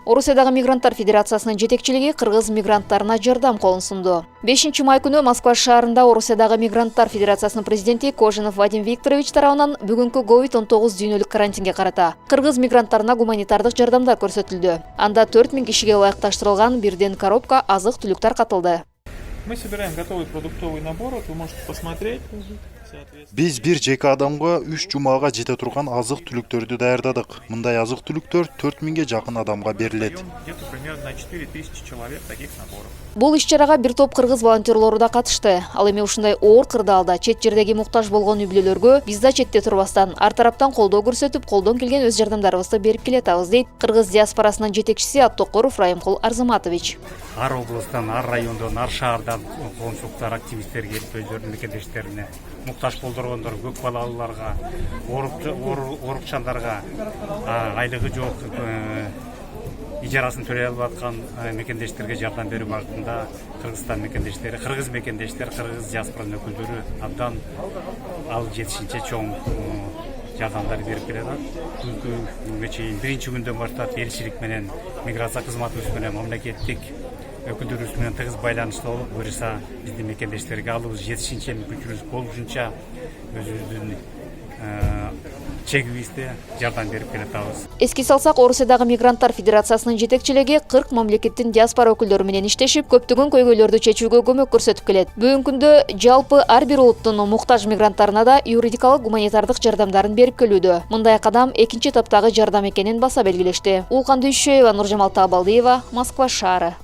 Орусиядагы мигранттар федерациясынын жетекчилиги кыргыз мигранттарына жардам колун сунду. 5-май күнү Москва шаарында Орусиядагы мигранттар федерациясынын президенти Кожинов Вадим Викторович тарабынан бүгүнкү COVID-19 дүйнөлүк карантинге карата кыргыз мигранттарына гуманитардык жардамдар көрсөтүлдү. Анда 4000 кишиге ылайыкташтырылган бирден коробка азык-түлүктөр катылды. Мы собираем готовый продуктовый набор, вы можете посмотреть. Биз бир жеке адамга 3 жумага жете турган азык-түлүктөрдү даярдадык. Мындай азык-түлүктөр 4000ге жакын адамга берилет. Где-то примерно на 4000 человек таких наборов. Бул иш-чарага бир топ кыргыз волонтерлору да катышты. Ал эми ушундай оор кырдаалда чет жердеги муктаж болгон үй-бүлөлөргө биз да четте турбастан ар тараптан колдоо көрсөтүп, колдон келген өз жардамдарыбызды берип келатабыз, дейт кыргыз диаспорасынын жетекчиси Аттокоров Райымкул Арзыматович. Ар областан, ар райондон, ар шаардан коомчулуктар, активисттер келип өздөрүнүн мекендештерине муктаж болдоргондор, көп балаларга, оорукчандарга, айлыгы жок, ижарасын төлөй албай аткан мекендештерге жардам берүү багытында Кыргызстан мекендештери, кыргыз мекендештер, кыргыз диаспоранын өкүлдөрү абдан ал жетишинче чоң жардамдар берип келет. Бүгүнкү чейин биринчи күндөн баштап элчилик менен, миграция кызматыбыз менен, мамлекеттик өкүлдөрүбүз менен тыгыз байланышта болуп, буюрса биздин мекендештерге алыбыз жетишинче мүмкүнчүлүгүбүз болушунча өзүбүздүн чегибизде жардам берип келатабыз. Эске салсак, Орусиядагы мигранттар федерациясынын жетекчилиги 40 мамлекеттин диаспора өкүлдөрү менен иштешип, көптөгөн көйгөйлөрдү чечүүгө көмөк көрсөтүп келет. Бүгүнкү күндө жалпы ар бир улуттун муктаж мигранттарына да юридикалык гуманитардык жардамдарын берип келүүдө. Мындай кадам экинчи этаптагы жардам экенин баса белгилешти. Улкан Дүйшөева, Нуржамал Табалдиева, Москва шаары.